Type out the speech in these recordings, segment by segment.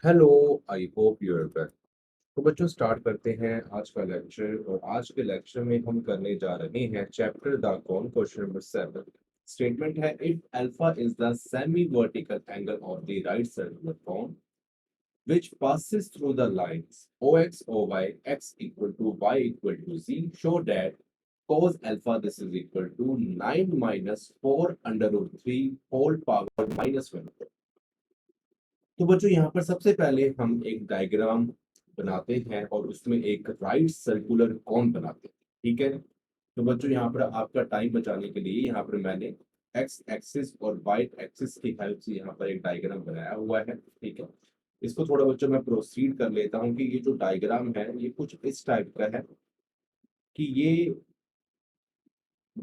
Hello. I hope you are well. तो बच्चों start करते हैं आज का लेक्चर। और आज के लेक्चर में हम करने जा रहे हैं चैप्टर द कौन क्वेश्चन नंबर 7। स्टेटमेंट है if alpha is the semi vertical angle of the right circular cone which passes through the lines OX, OY, x equal to y equal to z, show that cos alpha this is equal to 9 minus 4 under root 3 whole power minus 1। तो बच्चों यहाँ पर सबसे पहले हम एक diagram बनाते हैं और उसमें एक राइट सर्कुलर कॉन बनाते हैं। ठीक है। तो बच्चों यहाँ पर आपका टाइम बचाने के लिए यहाँ पर मैंने एक्स एक्सिस और वाई एक्सिस की हेल्प से यहाँ पर एक डायग्राम बनाया हुआ है। ठीक है। इसको थोड़ा बच्चों मैं प्रोसीड कर लेता हूँ कि ये जो डायग्राम है ये कुछ इस टाइप का है कि ये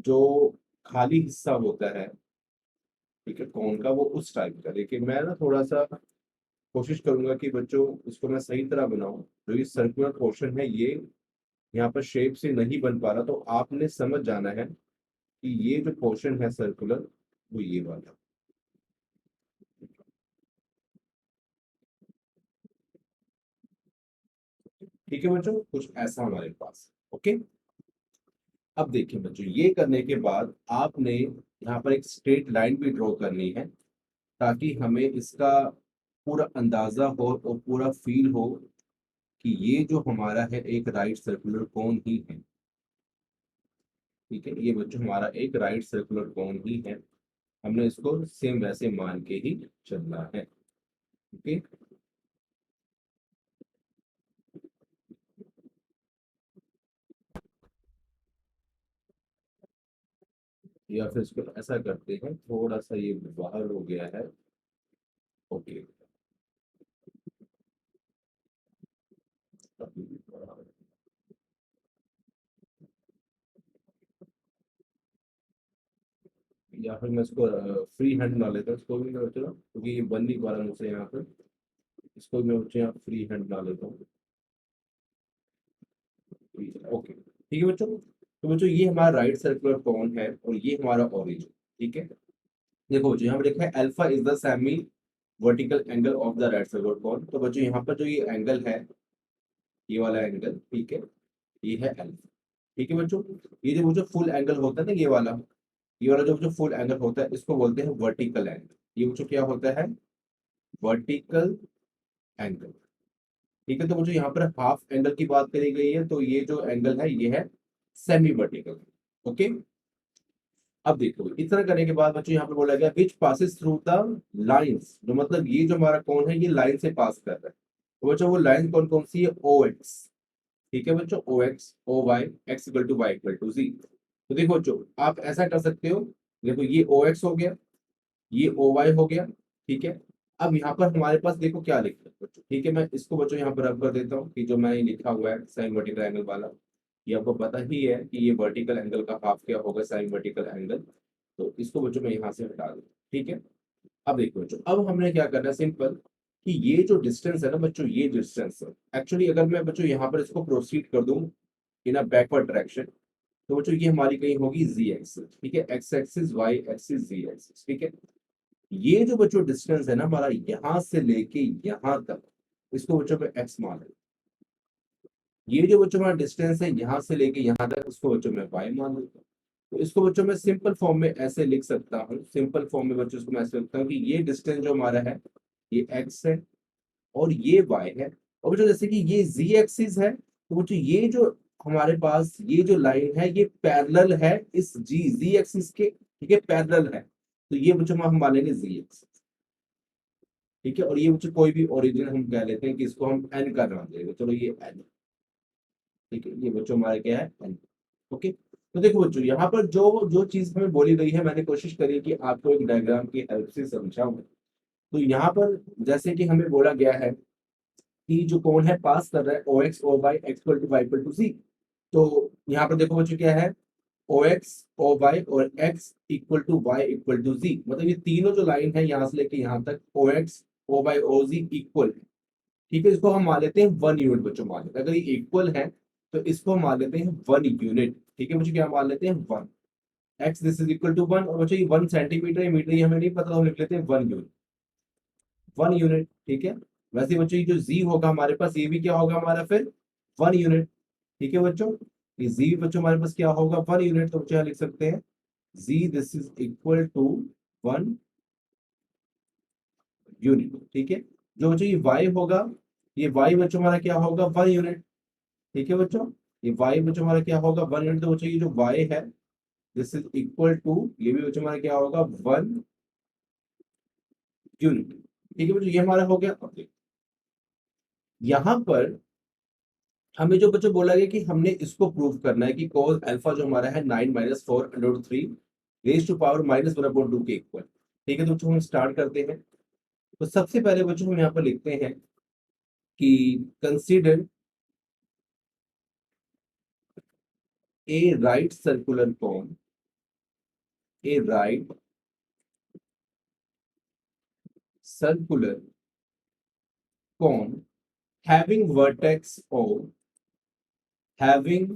जो खाली हिस्सा होता है, ठीक है, कौन का, वो उस टाइप का। लेकिन मैं ना थोड़ा सा कोशिश करूंगा कि बच्चों इसको मैं सही तरह बनाऊं। जो ये सर्कुलर पोर्शन है ये यहाँ पर शेप से नहीं बन पा रहा, तो आपने समझ जाना है कि ये जो पोर्शन है सर्कुलर वो ये वाला। ठीक है बच्चों, कुछ ऐसा हमारे पास। ओके। अब देखिए बच्चों, ये करने के बाद आपने यहाँ पर एक स्ट्रेट लाइन भी ड्रॉ करनी है ताकि हमें इसका पूरा अंदाजा हो और पूरा फील हो कि ये जो हमारा है एक राइट सर्कुलर कोन ही है। ठीक है, ये बच्चों हमारा एक राइट सर्कुलर कोन ही है। हमने इसको सेम वैसे मान के ही चलना है। ओके। या फिर इसको ऐसा करते हैं, थोड़ा सा ये बाहर हो गया है। ओके। या फिर मैं इसको फ्री हैंड बना लेता हूँ, इसको भी मैं बच्चों क्योंकि ये बन नहीं पा रहा मुझसे यहाँ पे। इसको भी मैं बच्चों यहाँ फ्री हैंड बना लेता हूँ। ओके, ठीक है बच्चों। तो बच्चों ये हमारा राइट सर्कुलर कोन है और ये हमारा ओरिजिन। ठीक है। देखो बच्चों यहाँ पे लिखा है alpha is the semi vertical angle of the right circular cone. तो बच्चों यहाँ पर जो ये एंगल है, ये वाला एंगल, ठीक है, ये है अल्फा। ठीक है बच्चों। ये जो फुल एंगल होता है ना, ये वाला जो फुल एंगल होता है इसको बोलते हैं वर्टिकल एंगल। ये बच्चों क्या होता है? Vertical angle. ठीक है। तो मुझे यहाँ पर हाफ एंगल की बात करी गई है, तो ये जो एंगल है ये है सेमी वर्टिकल। ओके। अब देखो इस तरह करने के बाद बच्चों यहाँ पे बोला गया which passes through the lines, जो मतलब ये जो हमारा कौन है ये लाइन से पास कर रहा है। तो बच्चों वो लाइन कौन कौन सी है? O X. ठीक है बच्चों, O x, O Y, x equal to Y equal to G. तो देखो बच्चों आप ऐसा कर सकते हो। देखो ये ओ एक्स हो गया, ये ओ वाई हो गया। ठीक है। अब यहाँ पर हमारे पास देखो क्या लिखा है बच्चों। ठीक है, मैं इसको बच्चों यहाँ पर रब कर देता हूँ कि जो मैंने लिखा हुआ है साइन वर्टिकल एंगल वाला, ये आपको पता ही है कि ये वर्टिकल एंगल का हाफ क्या होगा? Sine vertical angle. तो इसको बच्चों मैं यहाँ से हटा दूँ। ठीक है। अब देखो बच्चों, अब हमने क्या करना है, सिंपल, कि ये जो डिस्टेंस है ना बच्चों, ये डिस्टेंस है एक्चुअली, अगर मैं बच्चों यहाँ पर इसको प्रोसीड कर दूं इन अ बैकवर्ड डायरेक्शन, तो बच्चों ये हमारी कहीं होगी जी एक्सिस। ठीक है, एक्स एक्सिस, वाई एक्सिस, जी एक्सिस। ठीक है। ये जो बच्चों डिस्टेंस है ना हमारा यहां से लेके यहां तक, इसको बच्चों में एक्स मान लो। ये जो बच्चों हमारा डिस्टेंस है यहां से लेके यहां तक, इसको बच्चों में वाई मान लो। तो इसको बच्चों में सिंपल फॉर्म में ऐसे लिख सकता हूँ, सिंपल फॉर्म में बच्चों इसको मैं ऐसे लिखता हूँ कि ये डिस्टेंस जो हमारा है ये एक्स है और ये वाई है। और बच्चों जैसे कि ये जी एक्सिस है, तो बच्चों ये जो हमारे पास ये जो लाइन है ये पैरेलल है इस जी एक्सिस के। ठीक है, पैरेलल है। तो ये बच्चों हम मानेंगे जी एक्सिस। ठीक है। और ये बच्चों कोई भी ओरिजिन हम कह लेते हैं कि इसको हम एन का नाम देंगे, चलो ये एन। ठीक है, ये बच्चों हमारे क्या है? एन। ओके। तो देखो बच्चों यहाँ पर जो जो चीज हमें बोली गई है, मैंने कोशिश करी कि आपको एक डायग्राम की हेल्प से समझाऊं। तो यहाँ पर जैसे कि हमें बोला गया है कि जो कौन है पास कर रहा है O x O Y x equal to Y equal to c. तो यहाँ पर देखो बच्चों क्या है? ओ एक्स, ओ वाई और x equal to Y equal to z, मतलब ये तीनों जो लाइन है यहाँ से लेके यहाँ तक ओ एक्स, ओ वाई, ओ जी इक्वल। ठीक है, इसको हम मान लेते हैं वन यूनिट बच्चों, मान लेते हैं अगर ये इक्वल है तो इसको हम मान लेते हैं वन यूनिट। ठीक है, मुझे क्या मान लेते हैं? One. X this is equal to one, और बच्चों ये वन सेंटीमीटर या मीटर ये हमें नहीं पता, तो हम लिख लेते हैं वन यूनिट। One unit. ठीक है, वैसे ही बच्चों ये जो z होगा हमारे पास, ये भी क्या होगा हमारा फिर 1 यूनिट। ठीक है बच्चों, ये z बच्चों हमारे पास क्या होगा 1 यूनिट, तो बच्चों यहाँ लिख सकते हैं z this is equal to 1 unit. ठीक है, जो बच्चों ये y होगा, ये y बच्चों हमारा क्या होगा 1 यूनिट। ठीक है बच्चों, ये y बच्चों हमारा क्या होगा 1 यूनिट, तो बच्चों ये जो y है दिस इज इक्वल टू, ये भी बच्चों हमारा क्या होगा 1 यूनिट। ठीक है बच्चों, ये हमारा हो गया। अब देखो, यहाँ पर हमें जो बच्चों बोला गया कि हमने इसको प्रूव करना है कि cos अल्फा जो हमारा है 9 - 4 √3 रेज टू पावर -1/2 के इक्वल। ठीक है, तो बच्चों हम स्टार्ट करते हैं। तो सबसे पहले बच्चों हम यहाँ पर लिखते हैं कि consider a right circular cone, A right circular cone having vertex O, having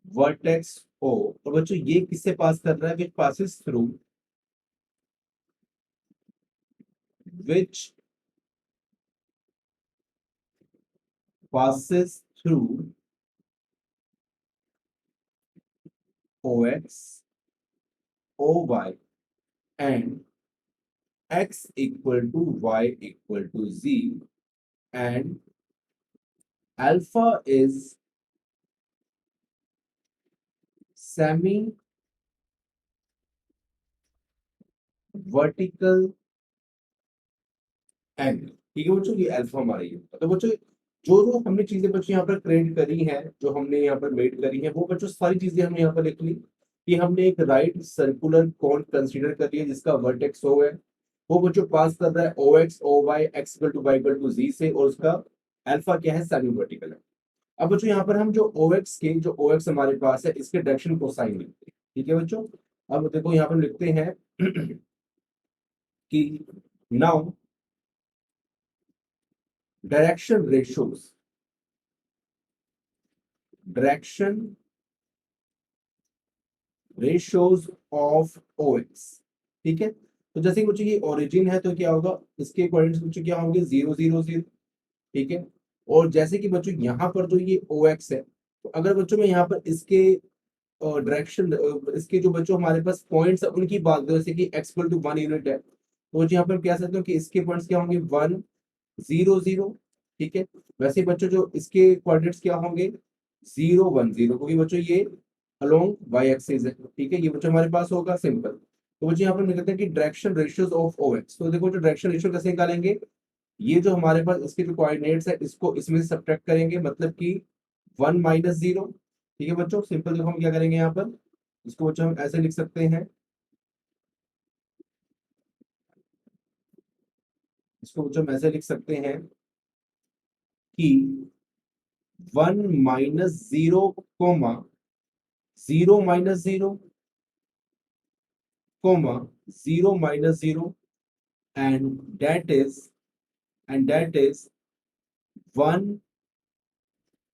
vertex O। और बच्चों ये किससे पास कर रहा है, which passes through, which passes through OX, OY and X equal to Y equal to Z, and alpha is semi vertical angle. ठीक है बच्चों, ये अल्फा हमारी है। तो बच्चों जो जो हमने चीजें बच्चों यहाँ पर क्रिएट करी हैं, जो हमने यहाँ पर मेड करी है, वो बच्चों सारी चीजें हमने यहाँ पर लिख ली कि हमने एक राइट सर्कुलर कोन कंसीडर कर लिया जिसका वर्टेक्स ओ है, वो बच्चों पास कर रहा है O x O Y x equal to Y equal to z से, और उसका अल्फा क्या है सेमी वर्टिकल है। अब बच्चों यहाँ पर हम जो ओ एक्स के, जो ओ एक्स हमारे पास है इसके डायरेक्शन कोसाइन लिखते हैं। ठीक है बच्चों, अब देखो यहाँ पर लिखते हैं कि now direction ratios, direction ratios of O X. ठीक है, तो जैसे कि बच्चों ये ओरिजिन है तो क्या होगा, इसके कोऑर्डिनेट्स बच्चों क्या होंगे 0 0 0। ठीक है, और जैसे कि बच्चों यहाँ पर जो ये ओ एक्स है, तो अगर बच्चों में यहाँ पर इसके डायरेक्शन, इसके जो बच्चों हमारे पास पॉइंट्स है उनकी बात करें, जैसे कि एक्स इक्वल टू 1 यूनिट है, तो यहाँ पर कह सकते हो कि इसके पॉइंट्स क्या होंगे 1 0 0। ठीक है, वैसे बच्चों जो इसके कोऑर्डिनेट्स क्या होंगे 0 1 0, क्योंकि बच्चों ये अलोंग वाई एक्सिस है। ठीक है, ये बच्चों हमारे पास होगा सिंपल। तो बच्चों यहाँ पर निकलते हैं कि direction ratios of O X. तो देखो जो डायरेक्शन रेशियो कैसे निकालेंगे, ये जो हमारे पास इसके जो कोऑर्डिनेट्स है इसको इसमें से सब्ट्रैक्ट करेंगे, मतलब कि 1 - 0। ठीक है बच्चों, सिंपल देखो हम क्या करेंगे यहाँ पर, इसको बच्चों हम ऐसे लिख सकते हैं, इसको बच्चों हम ऐसे लिख सकते हैं कि 1 - 0 coma 0 - 0 coma 0 - 0, and that is 1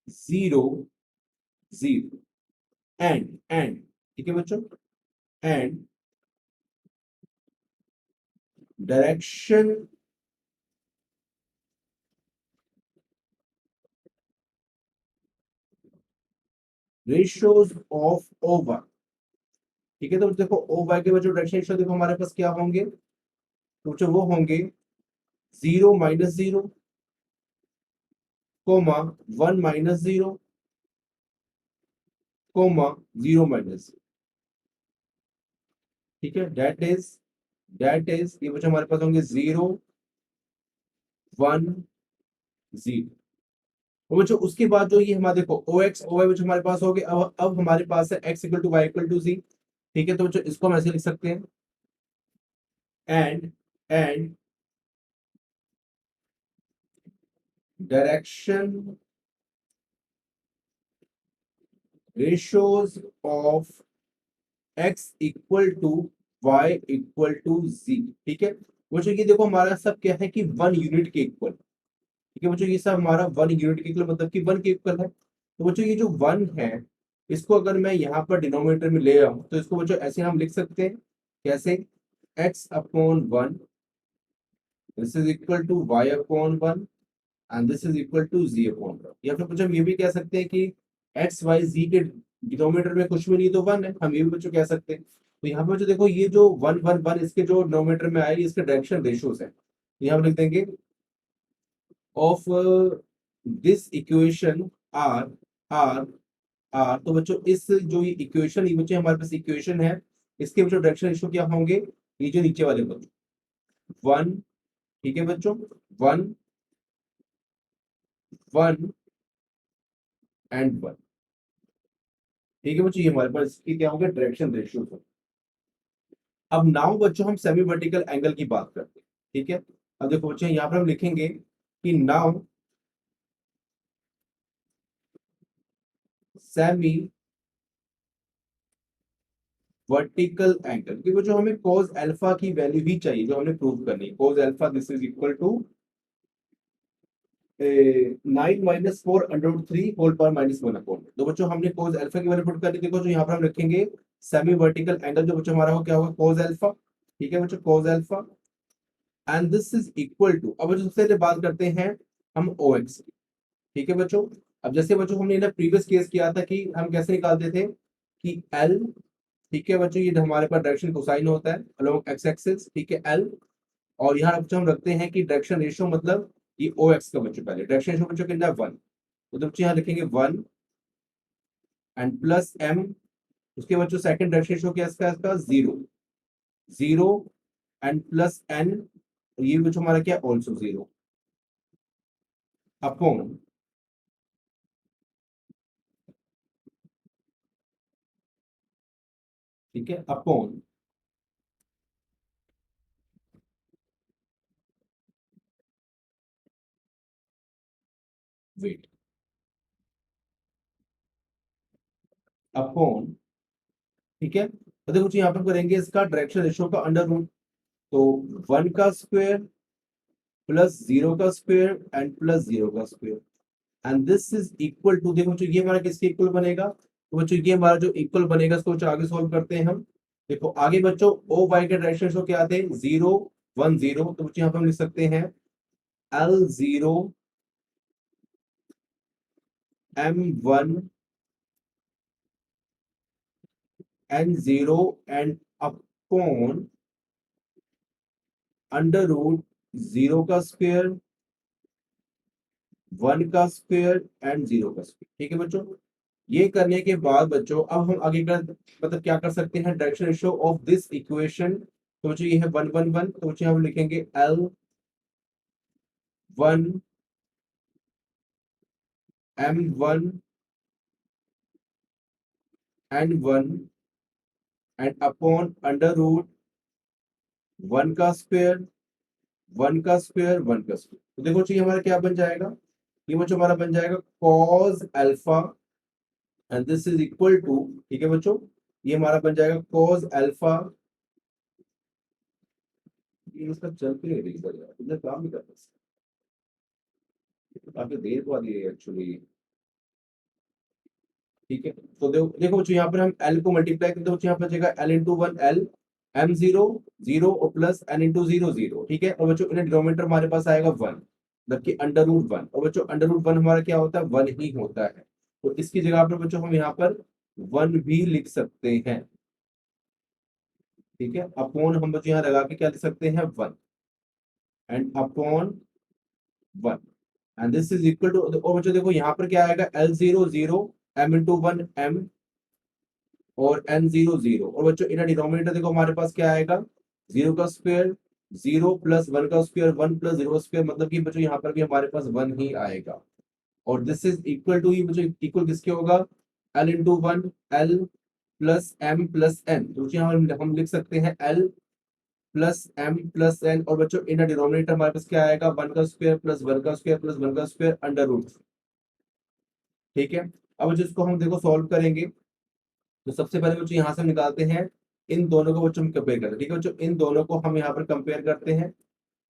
0 0 and ठीक है बच्चों, and direction ratios of over. ठीक है, तो देखो ओ वाई के बच्चों डायरेक्शन रेशियो देखो हमारे पास क्या होंगे, तो बच्चों वो होंगे 0 - 0 कोमा 1 - 0 कोमा 0 - 0। ठीक है, दैट इज ये बच्चों हमारे पास होंगे 0 1 0। तो बच्चों उसके बाद जो ये हमारे देखो ओ एक्स ओ वाई बच्चों हमारे पास हो गए। अब हमारे पास है x equal to Y equal to z. ठीक है, तो बच्चों इसको हम ऐसे लिख सकते हैं, and direction ratios of x equal to Y equal to z. ठीक है बच्चों, ये देखो हमारा सब क्या है कि 1 यूनिट के इक्वल। ठीक है बच्चों, ये सब हमारा 1 यूनिट के इक्वल, मतलब कि 1 के इक्वल है। तो बच्चों ये जो 1 है, इसको अगर मैं यहाँ पर डिनोमिनेटर में ले आऊं तो इसको बच्चों ऐसे हम लिख सकते हैं, कैसे, x/1 this is equal to y upon one and this is equal to z upon one. या फिर कुछ हम ये भी कह सकते हैं कि एक्स वाई जी के डिनोमिनेटर में कुछ भी नहीं तो वन है, हम ये भी बच्चों कह सकते हैं। तो यहाँ पे जो देखो ये जो वन वन वन इसके जो डिनोमिनेटर में आए इसके डायरेक्शन रेशियोज है, यहाँ लिख देंगे of this equation R R R. तो बच्चों इस जो ये इक्वेशन, ये बच्चे हमारे पास इक्वेशन है, इसके बच्चों डायरेक्शन रेशियो क्या होंगे, ये जो नीचे वाले बच्चों वन, ठीक है बच्चों, वन वन एंड वन। ठीक है बच्चों, ये हमारे पास इसकी क्या होंगे डायरेक्शन रेशियो। अब नाउ बच्चों हम सेमी वर्टिकल एंगल की बात करते हैं, ठीक है। अब देखो बच्चों यहाँ पर हम लिखेंगे कि नाउ सेमी वर्टिकल एंगल की जो हमें cos अल्फा की वैल्यू ही चाहिए, जो हमने प्रूव करनी है। cos alpha this is equal to 9 - 4 √3 whole power -1 upon. तो बच्चों हमने cos अल्फा की वैल्यू पुट करनी, देखो जो यहाँ पर हम रखेंगे सेमी वर्टिकल एंगल, जो बच्चों हमारा हो क्या होगा cos अल्फा, ठीक है बच्चों cos alpha and this is equal to. अब बच्चों सबसे पहले बात करते हैं हम OX की, ठीक है बच्चों। अब जैसे बच्चों हमने ना प्रीवियस केस किया था कि हम कैसे निकालते थे कि L, ठीक है बच्चों, ये हमारे पास डायरेक्शन कोसाइन होता है अलोंग एक्स एक्सिस, ठीक है L। और यहाँ बच्चों हम रखते हैं कि डायरेक्शन रेशियो मतलब ये OX का बच्चों, पहले डायरेक्शन रेशियो बच्चों कितना है वन, तो बच्चों यहाँ लिखेंगे वन एंड प्लस M। उसके बच्चों सेकंड डायरेक्शन रेशियो क्या है इसका zero, zero and plus N, ये बच्चों हमारा क्या ऑल्सो जीरो अपॉन, ठीक है अपॉन वेट अपॉन, ठीक है। तो देखो यहाँ पर करेंगे इसका डायरेक्शन रेशियो का अंडर रूट, तो वन का स्क्वायर प्लस जीरो का स्क्वायर एंड प्लस जीरो का square and this is equal to, देखो बच्चों ये हमारा किसके इक्वल बनेगा, तो बच्चों ये हमारा जो इक्वल बनेगा इसको बच्चों आगे सॉल्व करते हैं हम। देखो आगे बच्चों ओ वाई के डायरेक्शन रेशियो क्या आते हैं जीरो वन जीरो, तो बच्चों यहाँ पे हम लिख सकते हैं L zero M one N zero and upon under root zero का स्क्वायर, वन का स्क्वायर एंड जीरो का स्क्वायर, ठीक है बच्चों। ये करने के बाद बच्चों अब हम आगे का मतलब क्या कर सकते हैं direction ratio of this equation, तो बच्चों ये है वन वन वन, तो बच्चों हम लिखेंगे L one M one and one and upon under root one का स्क्वायर, वन का स्क्वायर, वन का स्क्वायर। तो देखो चाहिए हमारा क्या बन जाएगा, ये बच्चों हमारा बन जाएगा cos alpha and this is equal to, ठीक है बच्चों, ये हमारा बन जाएगा cos अल्फा। ये इसका चल के नहीं रही यार, तुमने काम नहीं करना, काफी देर बाद ये एक्चुअली, ठीक है। तो देखो देखो बच्चों यहाँ पर हम L को मल्टीप्लाई करते हैं, तो यहाँ पर बचेगा L into one L M zero zero और plus N into zero zero, ठीक है। और बच्चों इन्हें डिनोमिनेटर हमारे पास आएगा वन, जबकि अंडर रूट वन, और बच्चों अंडर रूट वन हमारा क्या होता है वन ही होता है, तो इसकी जगह पर बच्चों हम यहाँ पर वन भी लिख सकते हैं, ठीक है। अपॉन हम बच्चों यहाँ लगा के क्या लिख सकते हैं one and upon one and this is equal to, और बच्चों देखो यहाँ पर क्या आएगा L zero zero M into one M और N जीरो जीरो, और बच्चों इनका डिनोमिनेटर देखो हमारे पास क्या आएगा जीरो का स्क्वायर, जीरो प्लस वन का square, one plus zero square, मतलब कि बच्चों यहाँ पर भी हमारे पास वन ही आएगा। और दिस इज इक्वल टू, ये बच्चों इक्वल किसके होगा L into one L plus M plus N, तो यहाँ हम लिख सकते हैं L plus M plus N, और बच्चों इनका डिनोमिनेटर हमारे पास क्या आएगा वन का स्क्वायर प्लस वन का स्क्वायर प्लस वन का स्क्वायर अंडर रूट, ठीक है। अब जिसको हम देखो सॉल्व करेंगे, तो सबसे पहले बच्चों यहाँ से हम निकालते हैं इन दोनों को बच्चों हम कंपेयर करते हैं, ठीक है बच्चों, इन दोनों को हम यहाँ पर कंपेयर करते हैं।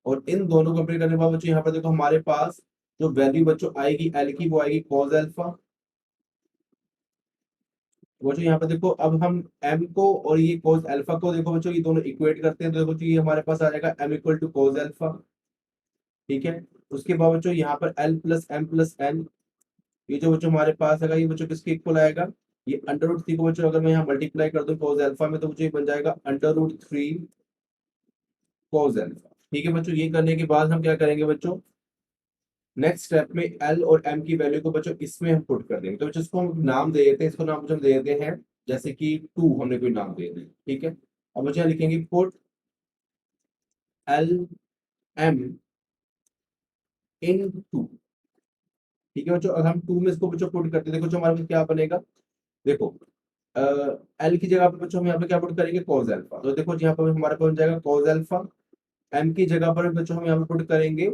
और इन दोनों को कंपेयर करने के बाद बच्चों यहाँ पर देखो हमारे पास जो वैल्यू बच्चों आएगी एल की वो आएगी cos अल्फा। बच्चों यहाँ पर देखो अब हम m को और ये cos अल्फा को देखो बच्चों ये दोनों इक्वेट करते हैं, तो देखो ये हमारे पास आ जाएगा m equal to cos alpha ठीक है। उसके बाद बच्चों यहाँ पर L plus M plus N, ये जो बच्चों हमारे पास है ये बच्चों किसके इक्वल आएगा, ये अंडर रूट थ्री को बच्चों अगर मैं यहाँ मल्टीप्लाई कर दूं कॉस अल्फा में तो मुझे ये बन जाएगा under root three cos alpha. ठीक है बच्चों, ये करने के बाद हम क्या करेंगे बच्चों, नेक्स्ट स्टेप में एल और एम की वैल्यू को बच्चों इसमें हम पुट कर देंगे। तो बच्चों इसको हम नाम दे देते हैं, इसको नाम हम दे देते हैं जैसे कि टू, हमने कोई नाम दे दिया। ठीक है, अब बच्चों यहाँ लिखेंगे put L M into. ठीक है बच्चों, अगर हम टू में इसको बच्चों पुट करते हैं, देखो बच्चों हमारे पास क्या बनेगा, देखो एल की जगह पे बच्चों हम यहाँ पे क्या पुट करेंगे कॉस अल्फा, तो देखो यहाँ पर हमारे पास बन जाएगा कॉस अल्फा। एम की जगह पर बच्चों हम यहाँ पे पुट करेंगे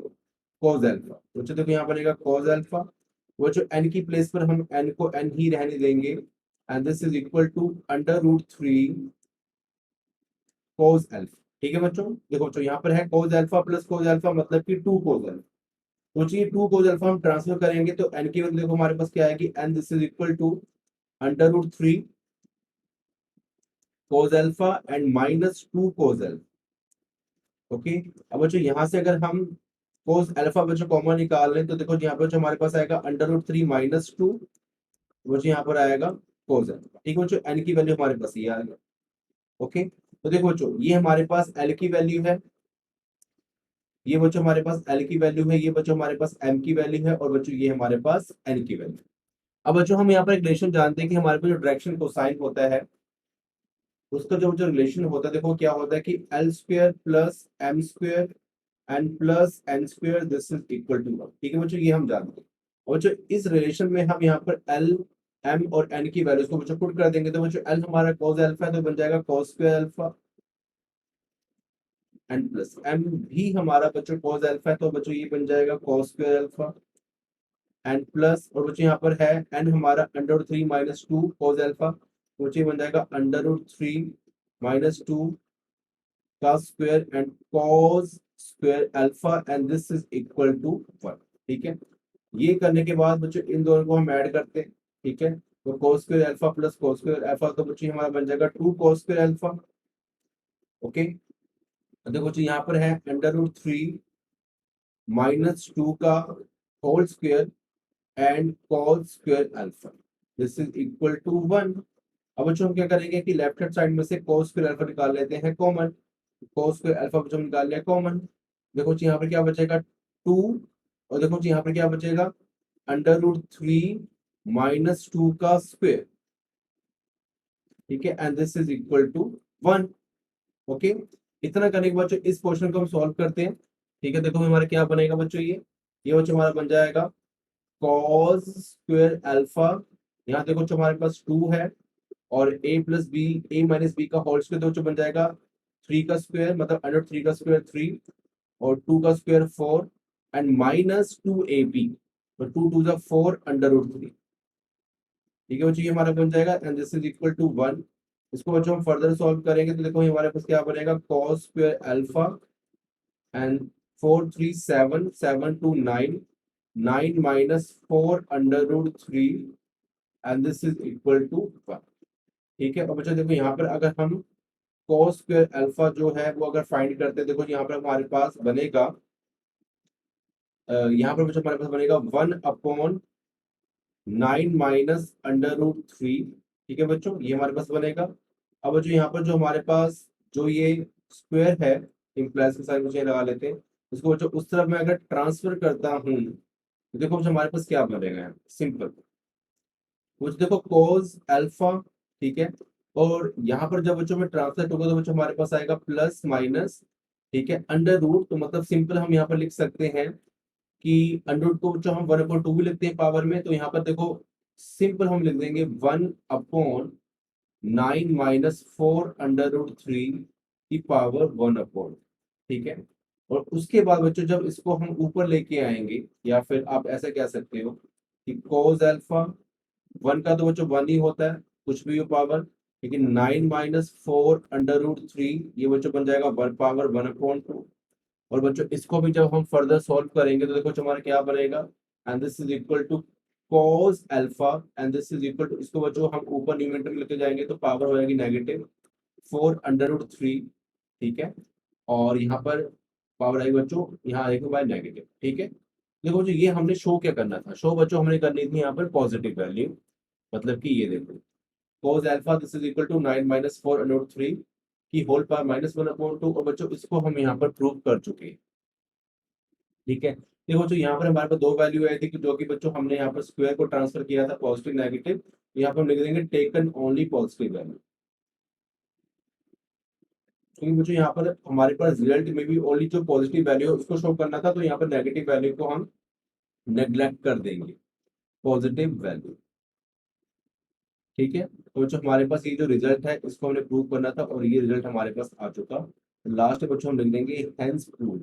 कॉस अल्फा, तो बच्चों देखो यहाँ बनेगा कॉस अल्फा। वो जो एन की प्लेस पर हम एन को एन ही रहने देंगे, and this is equal to under root three cos alpha. ठीक है बच्चों, देखो बच्चों यहाँ पर है cos alpha plus cos alpha मतलब कि टू कॉस अल्फा, तो चाहिए टू कॉस अल्फा हम ट्रांसफर करेंगे तो एन की वैल्यू देखो हमारे पास क्या आएगी, and this is equal to under root three cos alpha and minus two cos alpha. Okay, अब बच्चों यहाँ से अगर हम cos अल्फा बच्चों कॉमन निकाल लें तो देखो यहाँ पर जो हमारे पास आएगा under root three minus two, बच्चों यहाँ पर आएगा cos अल्फा। ठीक है बच्चों, एन की वैल्यू हमारे पास ये आ गया। ओके, तो देखो बच्चों ये हमारे पास एल की वैल्यू है, ये बच्चों हमारे पास एल की वैल्यू है, ये बच्चों हमारे पास एम की वैल्यू है, और बच्चों ये हमारे पास एन की वैल्यू। अब बच्चों हम यहाँ पर एक रिलेशन जानते हैं कि हमारे पास जो डायरेक्शन कोसाइन होता है उसका जो रिलेशन होता है, देखो क्या होता है कि L square plus M square and plus N square this is equal to one. ठीक है बच्चों, ये हम जानते हैं। और बच्चों इस रिलेशन में हम यहाँ पर एल एम और एन की वैल्यूज को बच्चों पुट कर देंगे, तो बच्चों एल हमारा cos अल्फा है तो बन जाएगा cos square alpha, and plus M भी हमारा बच्चों cos अल्फा है तो बच्चों ये बन जाएगा cos square alpha, and plus और बच्चों यहाँ पर है एन हमारा under root three minus two cos alpha, तो बच्चों ये बन जाएगा under root three minus two का square and cos square alpha, and this is equal to one. ठीक है, ये करने के बाद बच्चों इन दोनों को हम ऐड करते हैं। ठीक है, तो cos square alpha plus cos square alpha तो बच्चों हमारा बन जाएगा two cos square alpha. Okay, तो देखो बच्चों यहाँ पर है under root three minus two का whole square and cos square alpha, this is equal to one. अब बच्चों हम क्या करेंगे कि लेफ्ट हैंड साइड में से cos स्क्वायर अल्फा निकाल लेते हैं कॉमन, cos स्क्वायर अल्फा बच्चों निकाल लिया कॉमन। देखो जी यहाँ पर क्या बचेगा टू, और देखो जी यहाँ पर क्या बचेगा under root three minus two का स्क्वायर। ठीक है, and this is equal to one. Okay, इतना करने के बाद जो इस क्वेश्चन को हम सॉल्व करते हैं। ठीक है, देखो हमारा क्या बनेगा बच्चों, ये बच्चों हमारा बन जाएगा cos स्क्वायर अल्फा, यहाँ देखो जो हमारे पास टू है, और A plus B A minus B का होल स्क्वायर तो बन जाएगा थ्री का स्क्वायर मतलब अंडर थ्री का स्क्वायर थ्री, और टू का square four, and minus two A B, तो two to the four under root three. ठीक है बच्चों, ये हमारा बन जाएगा and this is equal to one. इसको बच्चों हम फर्दर सॉल्व करेंगे तो देखो हमारे पास क्या बनेगा cos square alpha and four three seven seven two nine, nine minus four under root three, and this is equal to one. ठीक है, और बच्चों देखो यहाँ पर अगर हम cos स्क्वायर अल्फा जो है वो अगर फाइंड करते हैं, देखो यहाँ पर हमारे पास बनेगा यहाँ पर बच्चों हमारे पास बनेगा one upon nine minus under root three. ठीक है बच्चों, ये हमारे पास बनेगा। अब बच्चों यहाँ पर जो हमारे पास जो ये स्क्वायर है इम्प्लाइज के साथ मुझे लगा लेते हैं, इसको बच्चों उस तरफ मैं अगर ट्रांसफर करता हूँ तो देखो बच्चों हमारे पास क्या बनेगा, सिंपल कुछ देखो cos अल्फा। ठीक है, और यहाँ पर जब बच्चों में ट्रांसलेट होगा तो बच्चों हमारे पास आएगा प्लस माइनस। ठीक है, अंडर रूट तो मतलब सिंपल हम यहाँ पर लिख सकते हैं कि अंडर रूट को बच्चों हम वन अपॉन टू भी लिखते हैं पावर में, तो यहाँ पर देखो सिंपल हम लिख देंगे one upon nine minus four under root three की पावर वन अपॉन। ठीक है, और उसके बाद बच्चों जब इसको हम ऊपर लेके आएंगे, या फिर आप ऐसा कह सकते हो कि cos अल्फा वन का तो बच्चों वन ही होता है कुछ भी हो पावर, लेकिन nine minus four under root three ये बच्चों बन जाएगा one power one upon two. और बच्चों इसको भी जब हम फर्दर सॉल्व करेंगे तो देखो हमारा क्या बनेगा, and this is equal to cos alpha, and this is equal to इसको बच्चों हम ऊपर न्यूमरेटर में लेके जाएंगे तो पावर हो जाएगी negative four under root three. ठीक है, और यहाँ पर पावर आई बच्चों यहाँ आएगा बाय नेगेटिव, ठीक है। देखो जो ये हमने शो क्या करना था, शो बच्चों हमने करनी थी यहाँ पर पॉजिटिव वैल्यू, मतलब कि ये देखो cos alpha this is equal to 9 minus 4 under 3 की होल पावर माइनस 1/2, और बच्चों इसको हम यहाँ पर प्रूव कर चुके हैं, ठीक है। देखो जो यहाँ पर हमारे पास दो वैल्यू आई थी कि जो कि बच्चों हमने यहाँ पर स्क्वायर को ट्रांसफर किया था पॉजिटिव नेगेटिव, यहाँ पर हम लिख देंगे टेकन ओनली पॉजिटिव वैल्यू, क्योंकि मुझे यहाँ पर हमारे पास रिजल्ट में भी ओनली जो पॉजिटिव वैल्यू है उसको शो करना था, तो यहाँ पर नेगेटिव वैल्यू को हम नेग्लेक्ट कर देंगे, पॉजिटिव वैल्यू, ठीक है। तो जो हमारे पास ये जो रिजल्ट है इसको हमने प्रूव करना था और ये रिजल्ट हमारे पास आ चुका। लास्ट में बच्चों हम लिख देंगे हेंस प्रूव,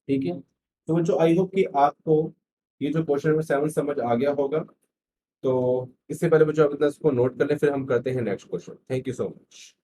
ठीक है। तो बच्चों आई होप कि आपको ये जो क्वेश्चन नंबर 7 समझ आ गया होगा। तो इससे पहले बच्चों आप इतना इसको नोट कर लें, फिर हम करते हैं next question. Thank you so much.